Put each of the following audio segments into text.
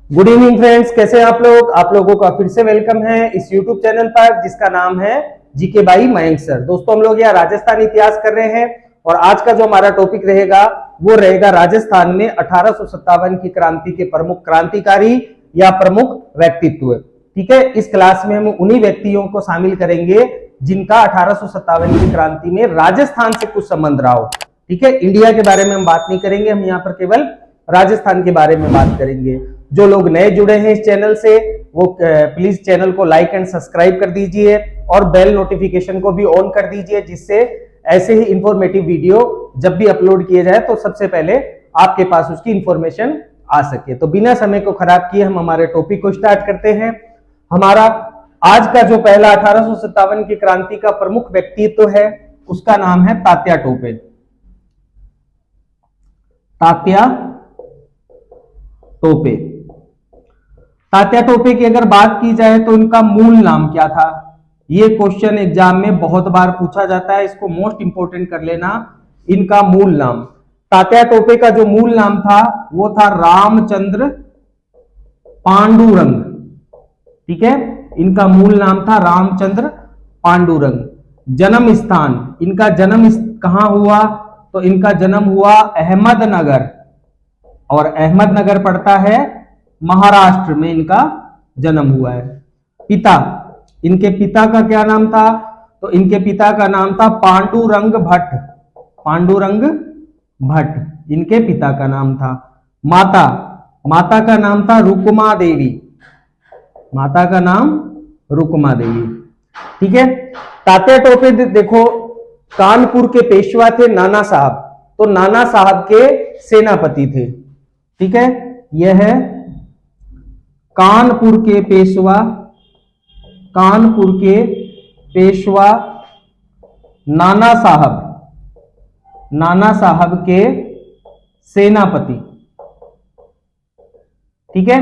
Good evening friends, कैसे हैं आप लोग। आप लोगों का फिर से वेलकम है इस यूट्यूब चैनल पर जिसका नाम है जीके बाई मयंक सर। दोस्तों, हम लोग यहाँ राजस्थान इतिहास कर रहे हैं और आज का जो हमारा टॉपिक रहेगा वो रहेगा राजस्थान में 1857 की क्रांति के प्रमुख क्रांतिकारी या प्रमुख व्यक्तित्व। ठीक है, इस क्लास में हम उन्हीं व्यक्तियों को शामिल करेंगे जिनका 1857 की क्रांति में राजस्थान से कुछ संबंध रहा हो। ठीक है, इंडिया के बारे में हम बात नहीं करेंगे, हम यहाँ पर केवल राजस्थान के बारे में बात करेंगे। जो लोग नए जुड़े हैं इस चैनल से वो प्लीज चैनल को लाइक एंड सब्सक्राइब कर दीजिए और बेल नोटिफिकेशन को भी ऑन कर दीजिए, जिससे ऐसे ही इंफॉर्मेटिव वीडियो जब भी अपलोड किए जाए तो सबसे पहले आपके पास उसकी इंफॉर्मेशन आ सके। तो बिना समय को खराब किए हम हमारे टॉपिक को स्टार्ट करते हैं। हमारा आज का जो पहला 1857 की क्रांति का प्रमुख व्यक्तित्व है उसका नाम है तात्या टोपे। तात्या टोपे। तात्या टोपे की अगर बात की जाए तो इनका मूल नाम क्या था, ये क्वेश्चन एग्जाम में बहुत बार पूछा जाता है, इसको मोस्ट इंपोर्टेंट कर लेना। इनका मूल नाम, तात्या टोपे का जो मूल नाम था वो था रामचंद्र पांडुरंग। ठीक है, इनका मूल नाम था रामचंद्र पांडुरंग। जन्म स्थान, इनका जन्म कहां हुआ तो इनका जन्म हुआ अहमदनगर, और अहमदनगर पड़ता है महाराष्ट्र में, इनका जन्म हुआ है। पिता, इनके पिता का क्या नाम था तो इनके पिता का नाम था पांडुरंग भट्ट। पांडुरंग भट्ट इनके पिता का नाम था। माता, माता का नाम था रुक्मा देवी। माता का नाम रुक्मा देवी। ठीक है, तात्या टोपे देखो कानपुर के पेशवा थे नाना साहब, तो नाना साहब के सेनापति थे। ठीक है, यह है कानपुर के पेशवा, कानपुर के पेशवा नाना साहब, नाना साहब के सेनापति। ठीक है,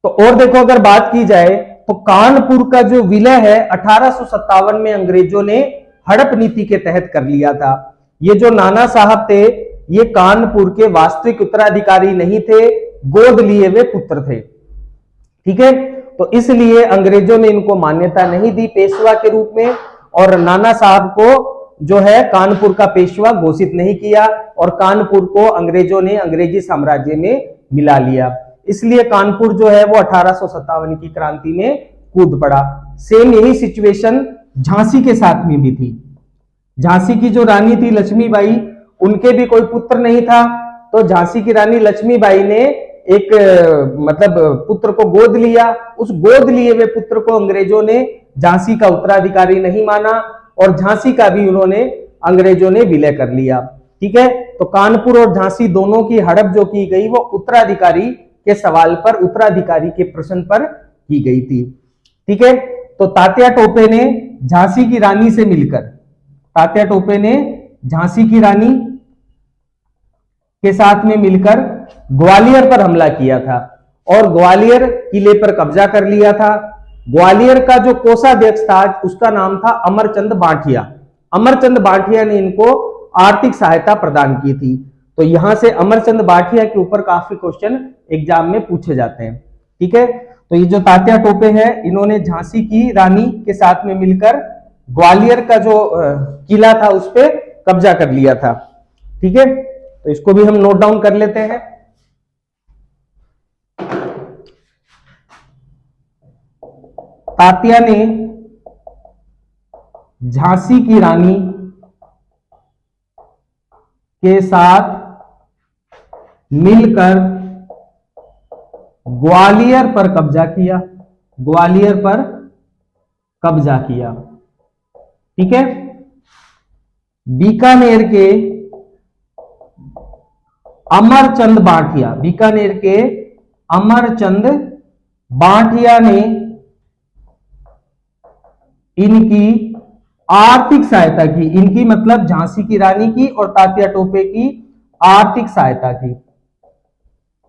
तो और देखो अगर बात की जाए तो कानपुर का जो विलय है 1857 में अंग्रेजों ने हड़प नीति के तहत कर लिया था। ये जो नाना साहब थे ये कानपुर के वास्तविक उत्तराधिकारी नहीं थे, गोद लिए हुए पुत्र थे। ठीक है, तो इसलिए अंग्रेजों ने इनको मान्यता नहीं दी पेशवा के रूप में, और नाना साहब को जो है कानपुर का पेशवा घोषित नहीं किया, और कानपुर को अंग्रेजों ने अंग्रेजी साम्राज्य में मिला लिया। इसलिए कानपुर जो है वो 1857 की क्रांति में कूद पड़ा। सेम यही सिचुएशन झांसी के साथ में भी थी। झांसी की जो रानी थी लक्ष्मीबाई, उनके भी कोई पुत्र नहीं था, तो झांसी की रानी लक्ष्मीबाई ने एक पुत्र को गोद लिया। उस गोद लिए हुए पुत्र को अंग्रेजों ने झांसी का उत्तराधिकारी नहीं माना, और झांसी का भी उन्होंने अंग्रेजों ने विलय कर लिया। ठीक है, तो कानपुर और झांसी दोनों की हड़प जो की गई वो उत्तराधिकारी के सवाल पर, उत्तराधिकारी के प्रश्न पर की गई थी। ठीक है, तो तात्या टोपे ने झांसी की रानी से मिलकर, तात्या टोपे ने झांसी की रानी के साथ में मिलकर ग्वालियर पर हमला किया था और ग्वालियर किले पर कब्जा कर लिया था। ग्वालियर का जो कोषाध्यक्ष था उसका नाम था अमरचंद बांठिया। अमरचंद बांठिया ने इनको आर्थिक सहायता प्रदान की थी। तो यहां से अमरचंद बांठिया के ऊपर काफी क्वेश्चन एग्जाम में पूछे जाते हैं। ठीक है, तो ये जो तात्या टोपे है इन्होंने झांसी की रानी के साथ में मिलकर ग्वालियर का जो किला था उस पर कब्जा कर लिया था। ठीक है, तो इसको भी हम नोट डाउन कर लेते हैं। तात्या ने झांसी की रानी के साथ मिलकर ग्वालियर पर कब्जा किया, ग्वालियर पर कब्जा किया। ठीक है, बीकानेर के अमरचंद बांठिया, बीकानेर के अमरचंद बांठिया ने इनकी आर्थिक सहायता की। इनकी मतलब झांसी की रानी की और तात्या टोपे की आर्थिक सहायता की।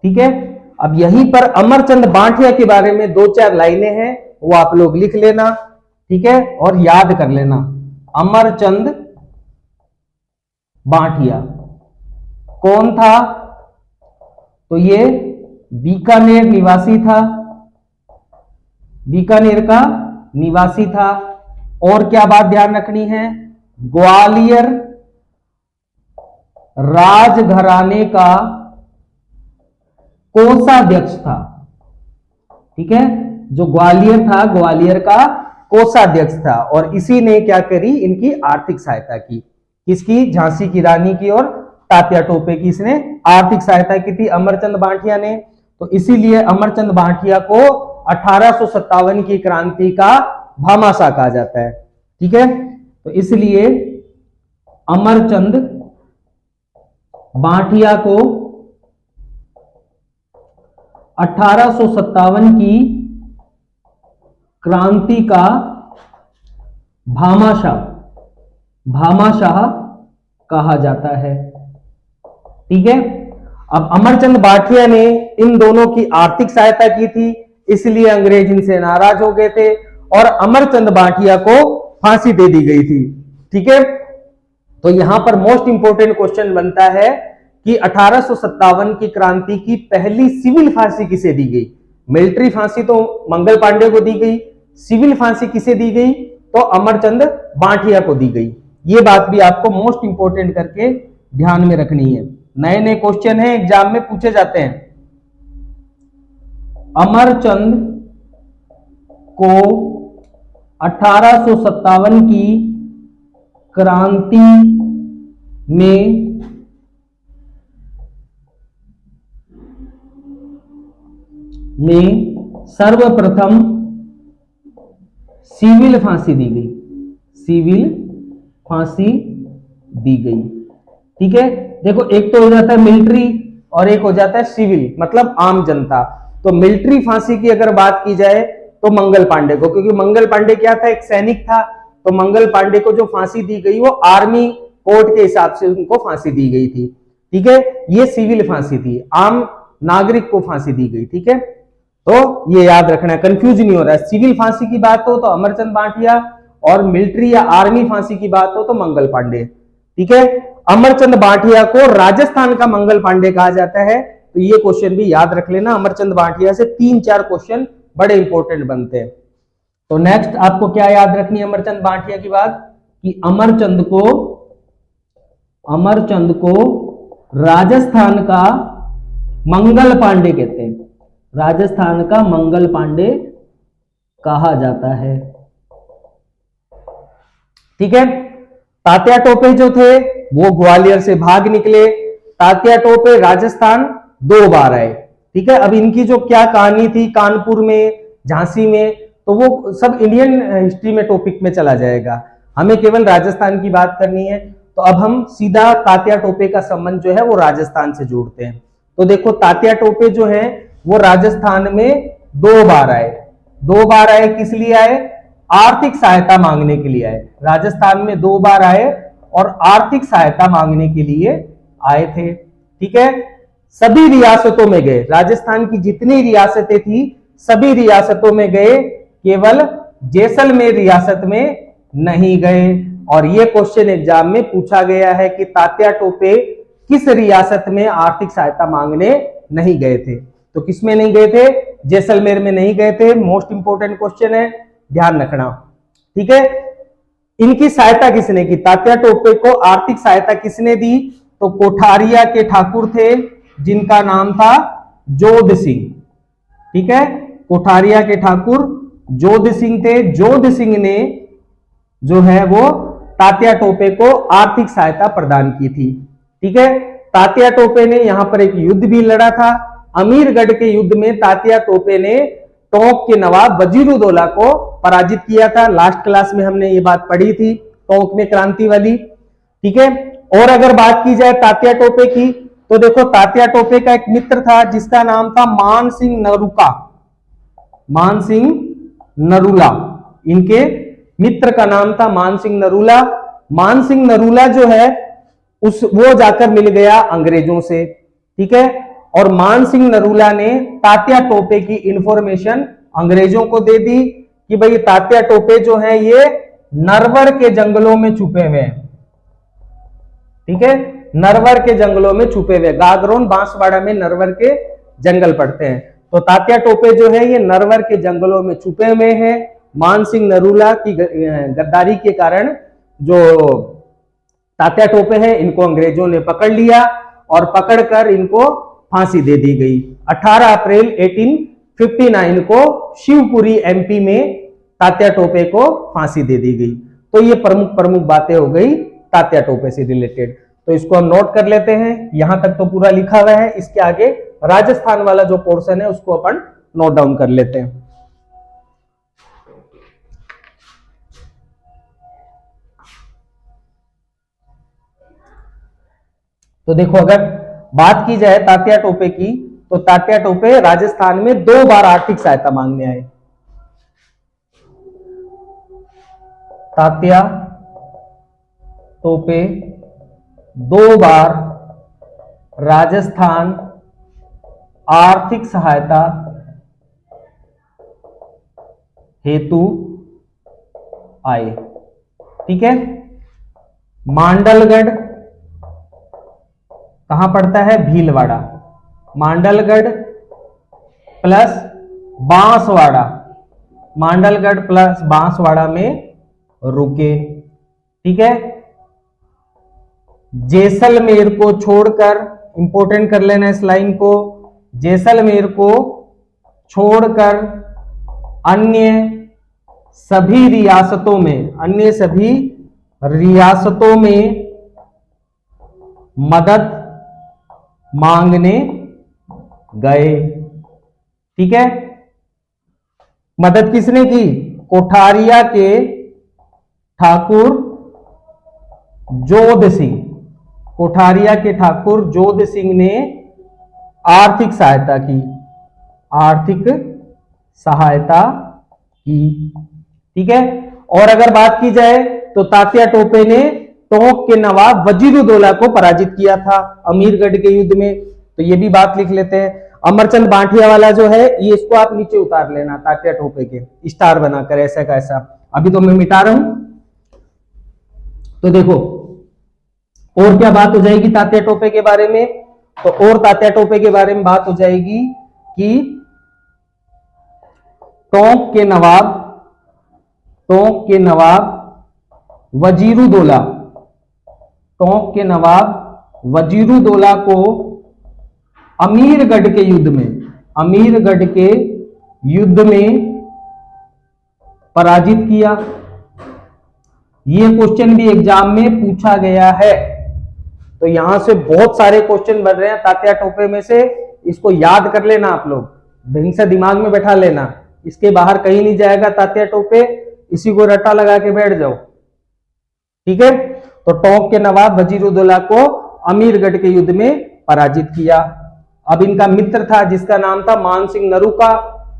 ठीक है, अब यहीं पर अमरचंद बांठिया के बारे में दो चार लाइनें हैं, वो आप लोग लिख लेना। ठीक है, और याद कर लेना। अमरचंद बांठिया कौन था तो ये बीकानेर निवासी था, बीकानेर का निवासी था। और क्या बात ध्यान रखनी है, ग्वालियर राजघराने का कोषाध्यक्ष था। ठीक है, जो ग्वालियर था, ग्वालियर का कोषाध्यक्ष था। और इसी ने क्या करी, इनकी आर्थिक सहायता की। किसकी, झांसी की रानी की और तात्या टोपे की इसने आर्थिक सहायता की थी अमरचंद बांटिया ने। तो इसीलिए अमरचंद बांटिया को 1857 की क्रांति का भामाशाह कहा जाता है। ठीक है, तो इसलिए अमरचंद बांटिया को 1857 की क्रांति का भामाशाह कहा जाता है। ठीक है, अब अमरचंद बांटिया ने इन दोनों की आर्थिक सहायता की थी, इसलिए अंग्रेज इनसे नाराज हो गए थे और अमरचंद बांटिया को फांसी दे दी गई थी। ठीक है, तो यहां पर मोस्ट इंपोर्टेंट क्वेश्चन बनता है कि 1857 की क्रांति की पहली सिविल फांसी किसे दी गई। मिलिट्री फांसी तो मंगल पांडे को दी गई, सिविल फांसी किसे दी गई, तो अमरचंद बांटिया को दी गई। ये बात भी आपको मोस्ट इंपोर्टेंट करके ध्यान में रखनी है। नए नए क्वेश्चन है, एग्जाम में पूछे जाते हैं। अमरचंद को 1857 की क्रांति में सर्वप्रथम सिविल फांसी दी गई, सिविल फांसी दी गई। ठीक है, देखो एक तो हो जाता है मिलिट्री और एक हो जाता है सिविल, मतलब आम जनता। तो मिलिट्री फांसी की अगर बात की जाए तो मंगल पांडे को, क्योंकि मंगल पांडे क्या था, एक सैनिक था। तो मंगल पांडे को जो फांसी दी गई वो आर्मी कोर्ट के हिसाब से उनको फांसी दी गई थी। ठीक है, ये सिविल फांसी थी, आम नागरिक को फांसी दी गई। ठीक है, तो ये याद रखना, कंफ्यूज नहीं हो रहा है। सिविल फांसी की बात हो तो अमरचंद बांटिया और मिलिट्री या आर्मी फांसी की बात हो तो मंगल पांडे। ठीक है, अमरचंद बांटिया को राजस्थान का मंगल पांडे कहा जाता है, तो ये क्वेश्चन भी याद रख लेना। अमरचंद बांटिया से 3-4 क्वेश्चन बड़े इंपॉर्टेंट बनते हैं। तो नेक्स्ट आपको क्या याद रखनी है अमरचंद बांटिया की बात, कि अमरचंद को राजस्थान का मंगल पांडे कहते हैं, राजस्थान का मंगल पांडे कहा जाता है। ठीक है, तात्या टोपे जो थे वो ग्वालियर से भाग निकले। तात्या टोपे राजस्थान 2 बार आए। ठीक है, अब इनकी जो क्या कहानी थी कानपुर में, झांसी में, तो वो सब इंडियन हिस्ट्री में टॉपिक में चला जाएगा, हमें केवल राजस्थान की बात करनी है। तो अब हम सीधा तात्या टोपे का संबंध जो है वो राजस्थान से जोड़ते हैं। तो देखो तात्या टोपे जो है वो राजस्थान में 2 बार आए। 2 बार आए, किस लिए आए, आर्थिक सहायता मांगने के लिए आए। राजस्थान में 2 बार आए और आर्थिक सहायता मांगने के लिए आए थे। ठीक है, सभी रियासतों में गए, राजस्थान की जितनी रियासतें थी सभी रियासतों में गए, केवल जैसलमेर रियासत में नहीं गए। और यह क्वेश्चन एग्जाम में पूछा गया है कि तात्या टोपे किस रियासत में आर्थिक सहायता मांगने नहीं गए थे। तो किस में नहीं गए थे, जैसलमेर में नहीं गए थे। मोस्ट इंपोर्टेंट क्वेश्चन है, ध्यान रखना। ठीक है, इनकी सहायता किसने की, तात्या टोपे को आर्थिक सहायता किसने दी, तो कोठारिया के ठाकुर थे जिनका नाम था जोध सिंह। ठीक है, कोठारिया के ठाकुर जोध सिंह थे। जोध सिंह ने जो है वो तात्या टोपे को आर्थिक सहायता प्रदान की थी। ठीक है, तात्या टोपे ने यहां पर एक युद्ध भी लड़ा था। अमीरगढ़ के युद्ध में तात्या टोपे ने टोंक के नवाब वजीरुद्दौला को पराजित किया था। लास्ट क्लास में हमने ये बात पढ़ी थी, टोंक में क्रांति वाली। ठीक है, और अगर बात की जाए तात्या टोपे की, तो देखो तात्या टोपे का एक मित्र था जिसका नाम था मान सिंह नरूका, मान सिंह नरूला। इनके मित्र का नाम था मान सिंह नरूला। मान सिंह नरूला जो है वो जाकर मिल गया अंग्रेजों से। ठीक है, और मान सिंह नरूला ने तात्या टोपे की इंफॉर्मेशन अंग्रेजों को दे दी कि भाई तात्या टोपे जो है ये नरवर के जंगलों में छुपे हुए हैं। ठीक है, नरवर के जंगलों में छुपे हुए, गागरोन बांसवाड़ा में नरवर के जंगल पड़ते हैं। तो तात्या टोपे जो है ये नरवर के जंगलों में छुपे हुए हैं। मानसिंह नरूला की गद्दारी के कारण जो तात्या टोपे हैं इनको अंग्रेजों ने पकड़ लिया और पकड़कर इनको फांसी दे दी गई। 18 अप्रैल 1859 को शिवपुरी एमपी में तात्या टोपे को फांसी दे दी गई। तो ये प्रमुख प्रमुख बातें हो गई तात्या टोपे से रिलेटेड। तो इसको हम नोट कर लेते हैं, यहां तक तो पूरा लिखा हुआ है। इसके आगे राजस्थान वाला जो पोर्शन है उसको अपन नोट डाउन कर लेते हैं। तो देखो, अगर बात की जाए तात्या टोपे की, तो तात्या टोपे राजस्थान में 2 बार आर्थिक सहायता मांगने आए। तात्या टोपे 2 बार राजस्थान आर्थिक सहायता हेतु आए। ठीक है, मांडलगढ़ कहां पड़ता है? भीलवाड़ा। मांडलगढ़ प्लस बांसवाड़ा, मांडलगढ़ प्लस बांसवाड़ा में रुके। ठीक है, जैसलमेर को छोड़कर, इंपोर्टेंट कर लेना इस लाइन को, जैसलमेर को छोड़कर अन्य सभी रियासतों में, अन्य सभी रियासतों में मदद मांगने गए। ठीक है, मदद किसने की? कोठारिया के ठाकुर जोध सिंह, कोठारिया के ठाकुर जोध सिंह ने आर्थिक सहायता की, आर्थिक सहायता की। ठीक है, और अगर बात की जाए तो तात्या टोपे ने टोंक के नवाब वजीरुद्दौला को पराजित किया था अमीरगढ़ के युद्ध में। तो ये भी बात लिख लेते हैं। अमरचंद बांटिया वाला जो है ये, इसको आप नीचे उतार लेना, तात्या टोपे के स्टार बनाकर ऐसा का ऐसा। अभी तो मैं मिटा रहा हूं। तो देखो, और क्या बात हो जाएगी तात्या टोपे के बारे में? तो और तात्या टोपे के बारे में बात हो जाएगी कि टोंक के नवाब वजीरुद्दौला, टोंक के नवाब वजीरुद्दौला को अमीरगढ़ के युद्ध में, अमीरगढ़ के युद्ध में पराजित किया। यह क्वेश्चन भी एग्जाम में पूछा गया है। तो यहां से बहुत सारे क्वेश्चन बन रहे हैं तात्या टोपे में से, इसको याद कर लेना आप लोग, ढंग से दिमाग में बैठा लेना। इसके बाहर कहीं नहीं जाएगा तात्या टोपे, इसी को रट्टा लगा के बैठ जाओ। ठीक है, तो टोंक के नवाब वजीरुद्दौला को अमीरगढ़ के युद्ध में पराजित किया। अब इनका मित्र था जिसका नाम था मानसिंह नरूका,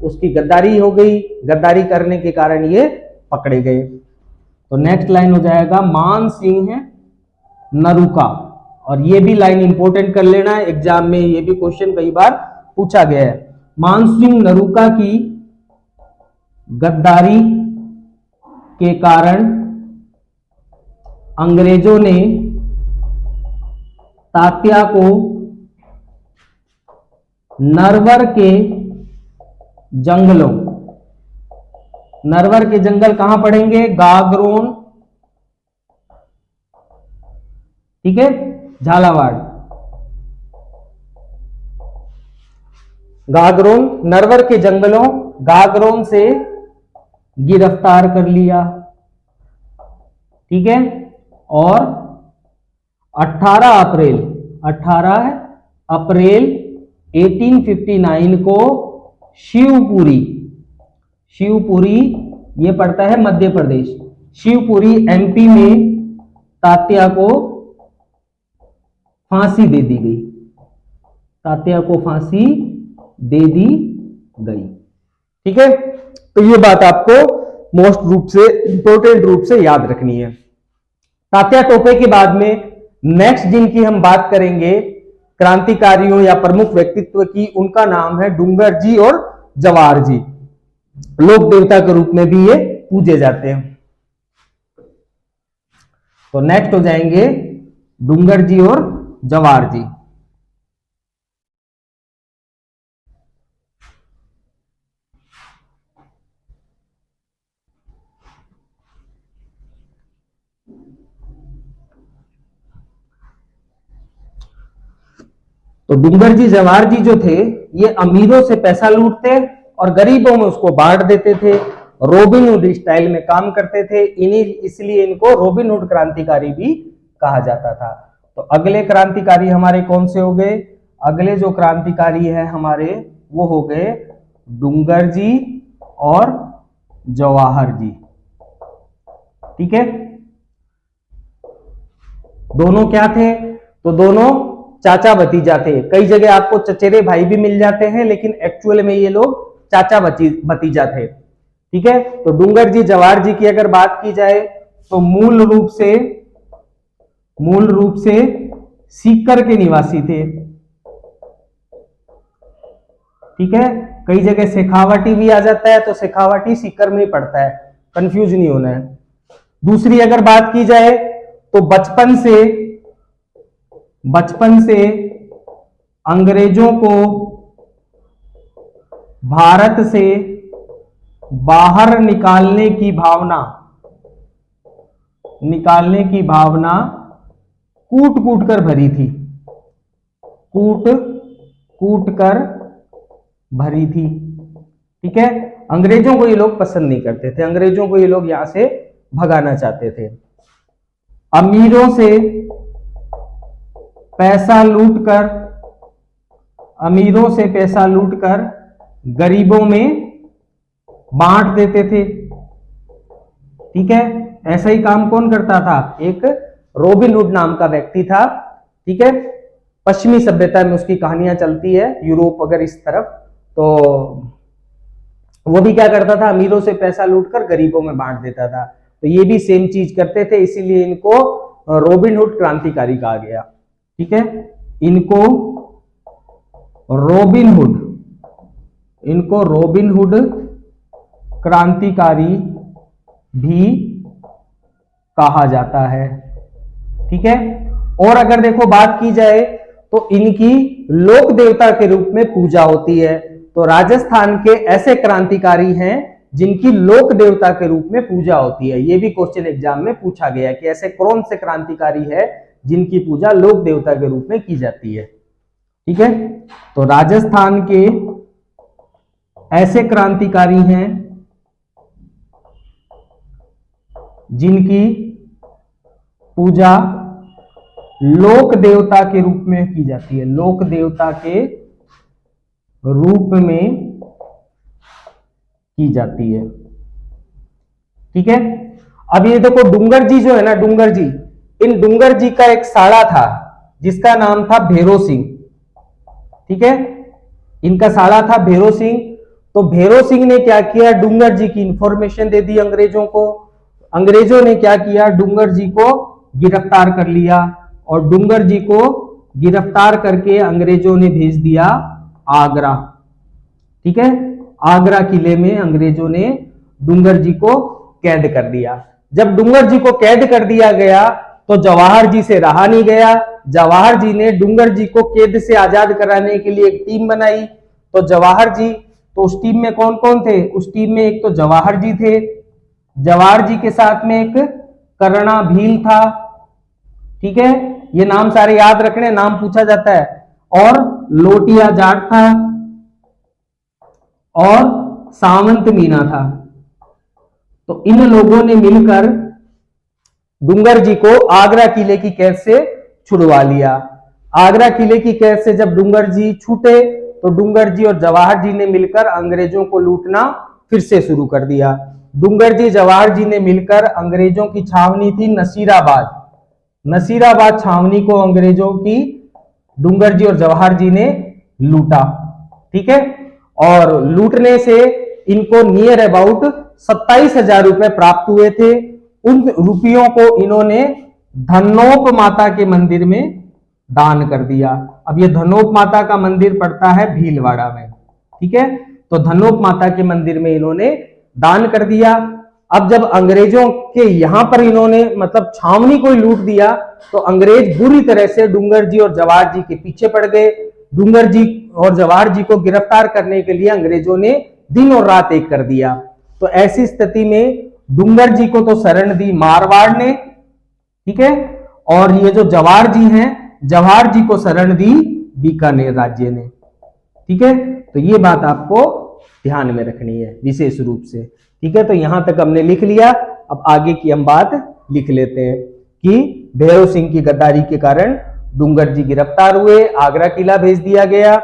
उसकी गद्दारी हो गई, गद्दारी करने के कारण ये पकड़े गए। तो नेक्स्ट लाइन हो जाएगा मानसिंह नरूका, और ये भी लाइन इंपोर्टेंट कर लेना है, एग्जाम में ये भी क्वेश्चन कई बार पूछा गया है। मानसिंह नरूका की गद्दारी के कारण अंग्रेजों ने तात्या को नरवर के जंगलों, नरवर के जंगल कहां पड़ेंगे? गागरोन, ठीक है, झालावाड़, गागरोन, नरवर के जंगलों गागरोन से गिरफ्तार कर लिया। ठीक है, और 18 अप्रैल 1859 को शिवपुरी, शिवपुरी ये पड़ता है मध्य प्रदेश, शिवपुरी एमपी में तात्या को फांसी दे दी गई, तात्या को फांसी दे दी गई। ठीक है, तो ये बात आपको मोस्ट रूप से, इंपोर्टेंट रूप से याद रखनी है। तात्या टोपे के बाद में नेक्स्ट जिनकी हम बात करेंगे क्रांतिकारियों या प्रमुख व्यक्तित्व की, उनका नाम है डूंगर जी और जवाहर जी। लोक देवता के रूप में भी ये पूजे जाते हैं। तो नेक्स्ट हो जाएंगे डूंगर जी और जवाहर जी। तो डूंगर जी जवाहर जी जो थे ये अमीरों से पैसा लूटते और गरीबों में उसको बांट देते थे, रॉबिनहुड स्टाइल में काम करते थे। इन्हीं इसलिए इनको रॉबिनहुड क्रांतिकारी भी कहा जाता था। तो अगले क्रांतिकारी हमारे कौन से हो गए? अगले जो क्रांतिकारी है हमारे वो हो गए डूंगर जी और जवाहर जी। ठीक है, दोनों क्या थे? तो दोनों चाचा भतीजा थे। कई जगह आपको चचेरे भाई भी मिल जाते हैं, लेकिन एक्चुअल में ये लोग चाचा भतीजा थे। ठीक है, तो डूंगर जी जवाहर जी की अगर बात की जाए तो मूल रूप से सीकर के निवासी थे। ठीक है, कई जगह शेखावटी भी आ जाता है, तो शेखावटी सीकर में ही पड़ता है, कंफ्यूज नहीं होना है। दूसरी अगर बात की जाए तो बचपन से अंग्रेजों को भारत से बाहर निकालने की भावना कूट कूट कर भरी थी। कूट कर भरी थी। ठीक है, अंग्रेजों को ये लोग पसंद नहीं करते थे, अंग्रेजों को ये लोग यहां से भगाना चाहते थे। अमीरों से पैसा लूटकर गरीबों में बांट देते थे। ठीक है, ऐसा ही काम कौन करता था? एक रॉबिनहुड नाम का व्यक्ति था। ठीक है, पश्चिमी सभ्यता में उसकी कहानियां चलती है, यूरोप वगैरह इस तरफ। तो वो भी क्या करता था? अमीरों से पैसा लूटकर गरीबों में बांट देता था। तो ये भी सेम चीज करते थे, इसीलिए इनको रॉबिनहुड क्रांतिकारी कहा गया। ठीक है, इनको रॉबिनहुड क्रांतिकारी भी कहा जाता है। ठीक है, और अगर देखो बात की जाए तो इनकी लोक देवता के रूप में पूजा होती है। तो राजस्थान के ऐसे क्रांतिकारी हैं जिनकी लोक देवता के रूप में पूजा होती है। यह भी क्वेश्चन एग्जाम में पूछा गया है कि ऐसे कौन से क्रांतिकारी है जिनकी पूजा लोक देवता के रूप में की जाती है। ठीक है, तो राजस्थान के ऐसे क्रांतिकारी हैं जिनकी पूजा लोक देवता के रूप में की जाती है। लोक देवता के रूप में की जाती है। ठीक है, अब ये देखो डूंगर जी जो है ना, डूंगर जी, इन डूंगर जी का एक साड़ा था जिसका नाम था भैरो सिंह। ठीक है, इनका साड़ा था भैरो सिंह। तो भैरो सिंह ने क्या किया? डूंगर जी की इंफॉर्मेशन दे दी अंग्रेजों को। अंग्रेजों ने क्या किया? डूंगर जी को गिरफ्तार कर लिया, और डूंगर जी को गिरफ्तार करके अंग्रेजों ने भेज दिया आगरा। ठीक है, आगरा किले में अंग्रेजों ने डूंगर जी को कैद कर दिया। जब डूंगर जी को कैद कर दिया गया तो जवाहर जी से रहा नहीं गया। जवाहर जी ने डूंगर जी को कैद से आजाद कराने के लिए एक टीम बनाई। तो जवाहर जी, तो उस टीम में कौन कौन थे? उस टीम में एक तो जवाहर जी थे, जवाहर जी के साथ में एक कर्णा भील था। ठीक है, ये नाम सारे याद रखने, नाम पूछा जाता है। और लोटिया जाट था और सावंत मीना था। तो इन लोगों ने मिलकर डूंगर जी को आगरा किले की कैद से छुड़वा लिया। आगरा किले की कैद से जब डूंगर जी छूटे तो डूंगर जी और जवाहर जी ने मिलकर अंग्रेजों को लूटना फिर से शुरू कर दिया। डूंगर जी जवाहर जी ने मिलकर अंग्रेजों की छावनी थी नसीराबाद छावनी को अंग्रेजों की डूंगर जी और जवाहर जी ने लूटा। ठीक है, और लूटने से इनको नियर अबाउट 27,000 रुपए प्राप्त हुए थे। उन रुपयों को इन्होंने धनोप माता के मंदिर में दान कर दिया। अब ये धनोप माता का मंदिर पड़ता है भीलवाड़ा में। ठीक है, तो धनोप माता के मंदिर में इन्होंने दान कर दिया। अब जब अंग्रेजों के यहां पर इन्होंने मतलब छावनी को लूट दिया तो अंग्रेज बुरी तरह से डूंगर जी और जवाहर जी के पीछे पड़ गए। डूंगर जी और जवाहर जी को गिरफ्तार करने के लिए अंग्रेजों ने दिन और रात एक कर दिया। तो ऐसी स्थिति में डूंगर जी को तो शरण दी मारवाड़ ने। ठीक है, और ये जो जवाहर जी हैं, जवाहर जी को शरण दी बीकानेर राज्य ने। ठीक है, तो ये बात आपको ध्यान में रखनी है विशेष रूप से। ठीक है, तो यहां तक हमने लिख लिया। अब आगे की हम बात लिख लेते हैं कि भैरव सिंह की गद्दारी के कारण डूंगर जी गिरफ्तार हुए, आगरा किला भेज दिया गया।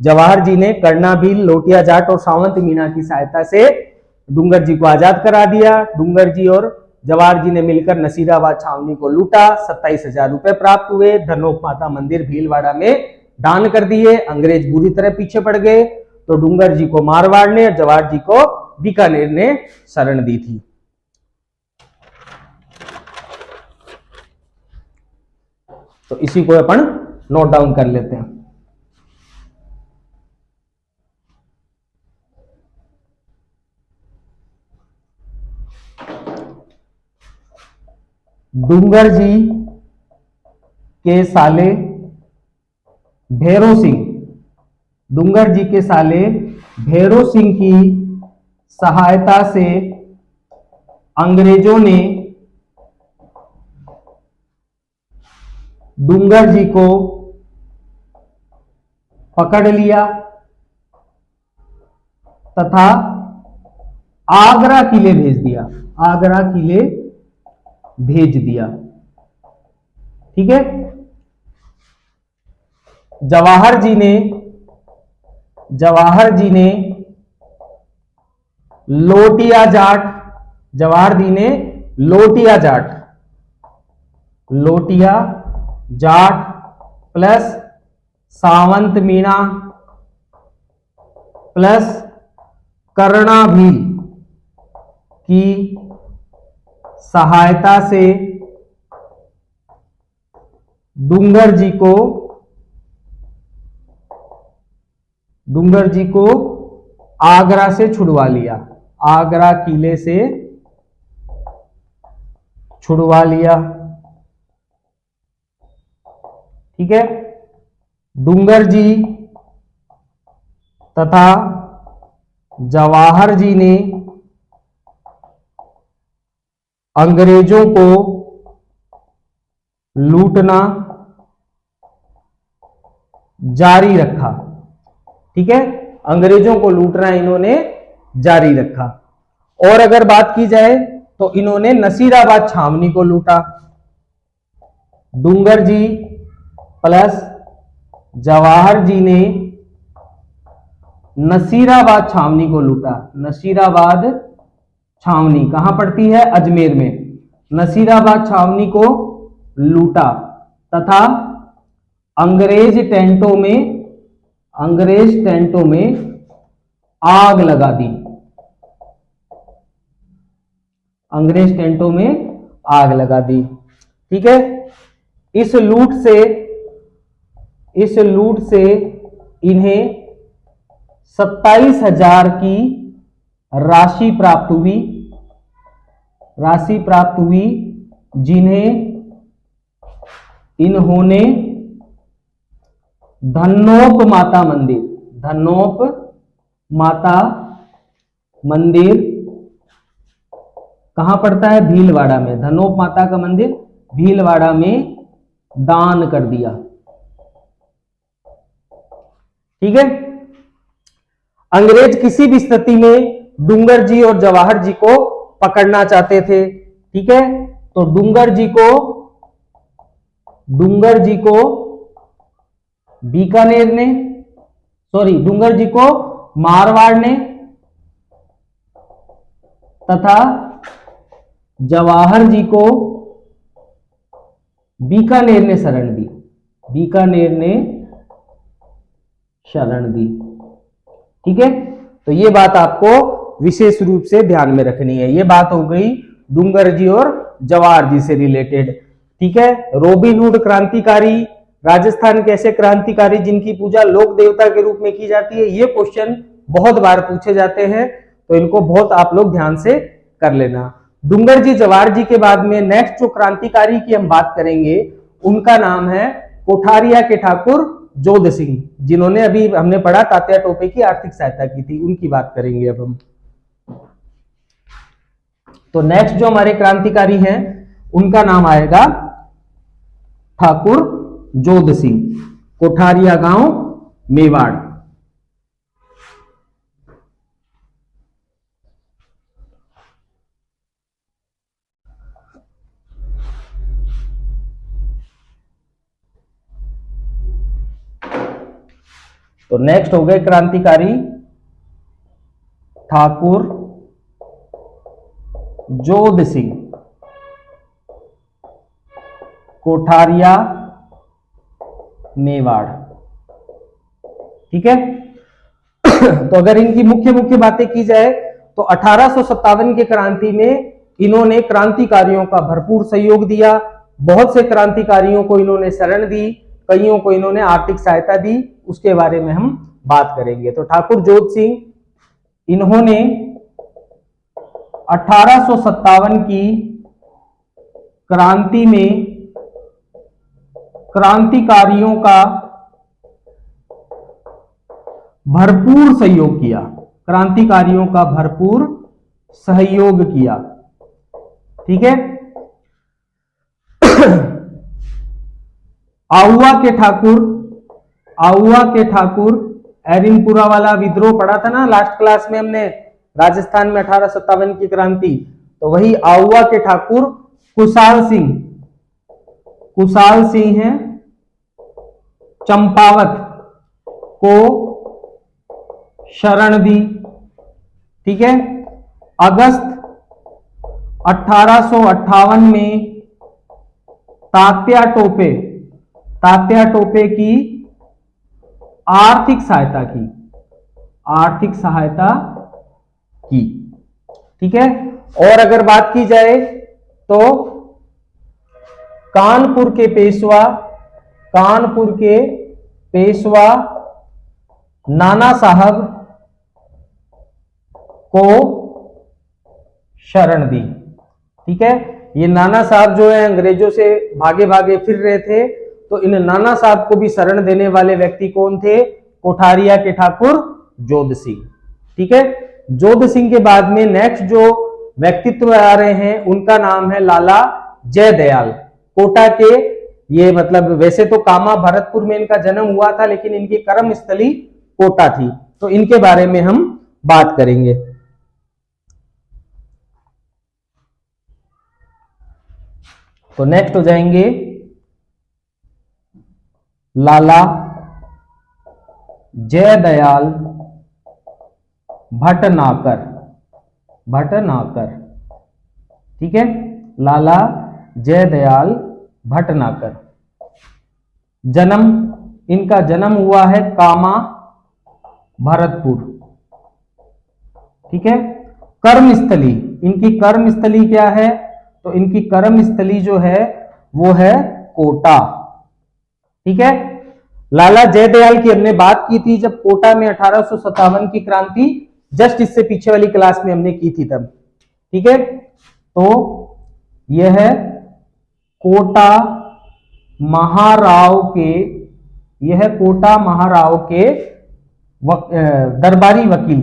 जवाहर जी ने कर्णा भील, लोटिया जाट और सावंत मीणा की सहायता से डूंगर जी को आजाद करा दिया। डूंगर जी और जवाहर जी ने मिलकर नसीराबाद छावनी को लूटा। 27,000 रुपए प्राप्त हुए। धनोप माता मंदिर भीलवाड़ा में दान कर दिए। अंग्रेज बुरी तरह पीछे पड़ गए, तो डूंगर जी को मारवाड़ ने और जवाहर जी को बीकानेर ने शरण दी थी। तो इसी को अपन नोट डाउन कर लेते हैं। डूंगर जी के साले भैरव सिंह, डूंगर जी के साले भैरव सिंह की सहायता से अंग्रेजों ने डूंगर जी को पकड़ लिया तथा आगरा किले भेज दिया। आगरा किले भेज दिया। ठीक है, जवाहर जी ने लोटिया जाट, जवाहर जी ने लोटिया जाट प्लस सावंत मीणा प्लस कर्णा भील की सहायता से डूंगर जी को आगरा से छुड़वा लिया। आगरा किले से छुड़वा लिया। ठीक है, डूंगर जी तथा जवाहर जी ने अंग्रेजों को लूटना जारी रखा। ठीक है, अंग्रेजों को लूटना इन्होंने जारी रखा। और अगर बात की जाए तो इन्होंने नसीराबाद छावनी को लूटा। डूंगर जी प्लस जवाहर जी ने नसीराबाद छावनी को लूटा। नसीराबाद छावनी कहां पड़ती है? अजमेर में। नसीराबाद छावनी को लूटा तथा अंग्रेज टेंटों में आग लगा दी। अंग्रेज टेंटों में आग लगा दी। ठीक है, इस लूट से इन्हें 27,000 की राशि प्राप्त हुई जिन्हें इन्होंने धनोप माता मंदिर कहां पड़ता है? भीलवाड़ा में। धनोप माता का मंदिर भीलवाड़ा में दान कर दिया। ठीक है, अंग्रेज किसी भी स्थिति में डूंगर जी और जवाहर जी को पकड़ना चाहते थे। ठीक है, तो डूंगर जी को बीकानेर ने, डूंगर जी को मारवाड़ ने तथा जवाहर जी को बीकानेर ने शरण दी। ठीक है, तो ये बात आपको विशेष रूप से ध्यान में रखनी है। ये बात हो गई डूंगर जी और जवाहर जी से रिलेटेड। ठीक है, रॉबिन हुड क्रांतिकारी, राजस्थान के ऐसे क्रांतिकारी जिनकी पूजा लोक देवता के रूप में की जाती है, ये क्वेश्चन बहुत बार पूछे जाते हैं, तो इनको बहुत आप लोग ध्यान से कर लेना। डूंगर जी जवाहर जी के बाद में नेक्स्ट जो क्रांतिकारी की हम बात करेंगे उनका नाम है कोठारिया के ठाकुर जोध सिंह, जिन्होंने अभी हमने पढ़ा तात्या टोपे की आर्थिक सहायता की थी, उनकी बात करेंगे अब हम। तो नेक्स्ट जो हमारे क्रांतिकारी हैं उनका नाम आएगा ठाकुर जोध सिंह। कोठारिया गांव, मेवाड़। तो नेक्स्ट हो गए क्रांतिकारी ठाकुर जोध सिंह, कोठारिया, मेवाड़। ठीक है। तो अगर इनकी मुख्य मुख्य बातें की जाए तो 1857 के क्रांति में इन्होंने क्रांतिकारियों का भरपूर सहयोग दिया। बहुत से क्रांतिकारियों को इन्होंने शरण दी, कईयों को इन्होंने आर्थिक सहायता दी, उसके बारे में हम बात करेंगे। तो ठाकुर जोध सिंह, इन्होंने 1857 की क्रांति में क्रांतिकारियों का भरपूर सहयोग किया, क्रांतिकारियों का भरपूर सहयोग किया। ठीक है। आहुआ के ठाकुर एरिनपुरा वाला विद्रोह पढ़ा था ना लास्ट क्लास में हमने, राजस्थान में 1857 की क्रांति। तो वही आहुआ के ठाकुर कुशाल सिंह हैं, चंपावत को शरण दी। ठीक है। अगस्त 1858 में तात्या टोपे की आर्थिक सहायता की। ठीक है। और अगर बात की जाए तो कानपुर के पेशवा नाना साहब को शरण दी। ठीक है। ये नाना साहब जो है अंग्रेजों से भागे भागे फिर रहे थे, तो इन नाना साहब को भी शरण देने वाले व्यक्ति कौन थे? कोठारिया के ठाकुर जोध सिंह। ठीक है। जोध सिंह के बाद में नेक्स्ट जो व्यक्तित्व आ रहे हैं उनका नाम है लाला जयदयाल। कोटा के, ये मतलब वैसे तो कामा भरतपुर में इनका जन्म हुआ था, लेकिन इनकी कर्म स्थली कोटा थी, तो इनके बारे में हम बात करेंगे। तो नेक्स्ट हो जाएंगे लाला जयदयाल भटनागर। ठीक है। लाला जयदयाल भटनागर। इनका जन्म हुआ है कामा भरतपुर। ठीक है। कर्मस्थली, इनकी कर्मस्थली क्या है? तो इनकी कर्मस्थली जो है वो है कोटा। ठीक है। लाला जयदयाल की हमने बात की थी जब कोटा में 1857 की क्रांति, जस्ट इससे पीछे वाली क्लास में हमने की थी तब। ठीक है। तो यह है कोटा महाराव के दरबारी वकील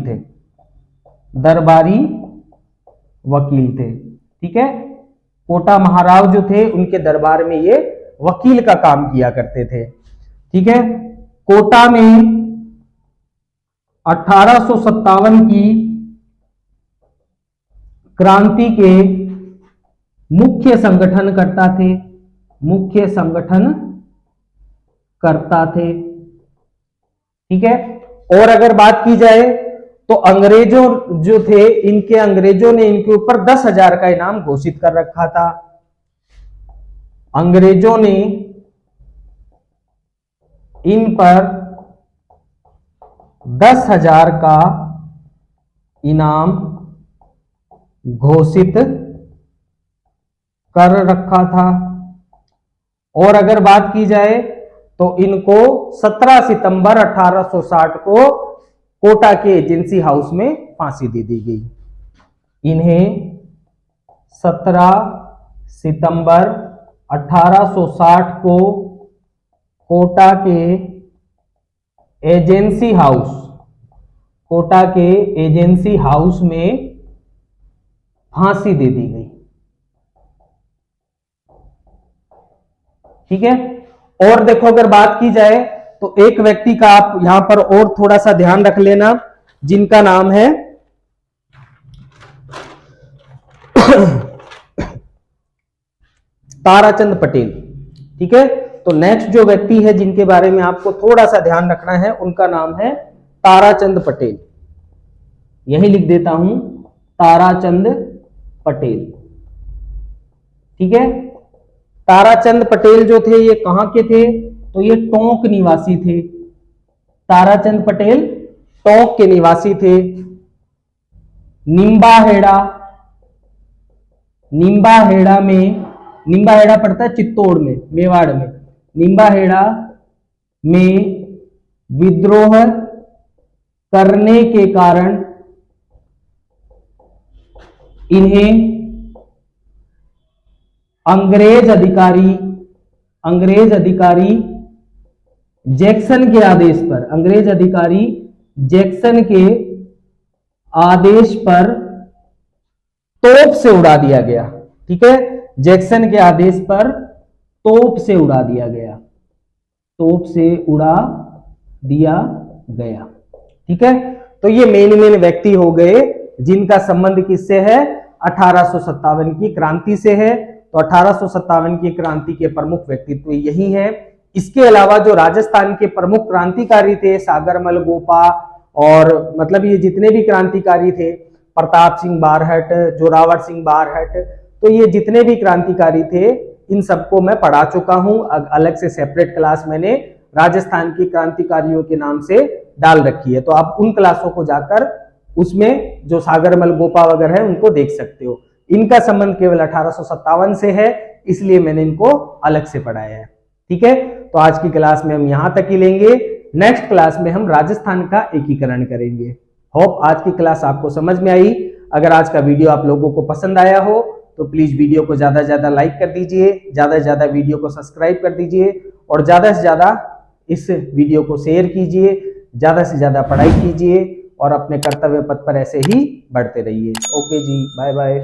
थे। ठीक है। कोटा महाराव जो थे उनके दरबार में ये वकील का काम किया करते थे। ठीक है। कोटा में 1857 की क्रांति के मुख्य संगठनकर्ता थे। ठीक है। और अगर बात की जाए तो अंग्रेजों जो थे, अंग्रेजों ने इनके ऊपर 10,000 का इनाम घोषित कर रखा था। अंग्रेजों ने इन पर 10,000 का इनाम घोषित कर रखा था। और अगर बात की जाए तो इनको 17 सितंबर 1860 को कोटा के एजेंसी हाउस में फांसी दे दी गई। इन्हें 17 सितंबर 1860 को कोटा के एजेंसी हाउस में फांसी दे दी गई। ठीक है। और देखो अगर बात की जाए तो एक व्यक्ति का आप यहां पर और थोड़ा सा ध्यान रख लेना, जिनका नाम है ताराचंद पटेल। ठीक है, तो नेक्स्ट जो व्यक्ति है जिनके बारे में आपको थोड़ा सा ध्यान रखना है, उनका नाम है ताराचंद पटेल। यही लिख देता हूं, ताराचंद पटेल। ठीक है, ताराचंद पटेल जो थे ये कहां के थे, तो ये टोंक निवासी थे। ताराचंद पटेल टोंक के निवासी थे। निम्बाहेड़ा, निम्बाहेड़ा में, निम्बाहेड़ा पड़ता है चित्तौड़ में, मेवाड़ में। निम्बाहेड़ा में विद्रोह करने के कारण इन्हें अंग्रेज अधिकारी जैक्सन के आदेश पर, अंग्रेज अधिकारी जैक्सन के आदेश पर तोप से उड़ा दिया गया। ठीक है, जैक्सन के आदेश पर तोप से उड़ा दिया गया, तोप से उड़ा दिया गया। ठीक है, तो ये मेन व्यक्ति हो गए जिनका संबंध किससे है, 1857 की क्रांति से है। तो 1857 की क्रांति के प्रमुख व्यक्तित्व यही है। इसके अलावा जो राजस्थान के प्रमुख क्रांतिकारी थे, सागरमल गोपा और मतलब ये जितने भी क्रांतिकारी थे, प्रताप सिंह बारहट, जोरावर सिंह बारहट, तो ये जितने भी क्रांतिकारी थे इन सबको मैं पढ़ा चुका हूं। अलग से सेपरेट क्लास मैंने राजस्थान की क्रांतिकारियों के नाम से डाल रखी है, तो आप उन क्लासों को जाकर उसमें जो सागरमल गोपा वगैरह है उनको देख सकते हो। इनका संबंध केवल 1857 से है, इसलिए मैंने इनको अलग से पढ़ाया है। ठीक है, तो आज की क्लास में हम यहां तक ही लेंगे। नेक्स्ट क्लास में हम राजस्थान का एकीकरण करेंगे। होप आज की क्लास आपको समझ में आई। अगर आज का वीडियो आप लोगों को पसंद आया हो तो प्लीज वीडियो को ज्यादा से ज्यादा लाइक कर दीजिए, ज्यादा से ज्यादा वीडियो को सब्सक्राइब कर दीजिए और ज्यादा से ज्यादा इस वीडियो को शेयर कीजिए, ज्यादा से ज्यादा पढ़ाई कीजिए और अपने कर्तव्य पथ पर ऐसे ही बढ़ते रहिए। ओके जी, बाय बाय।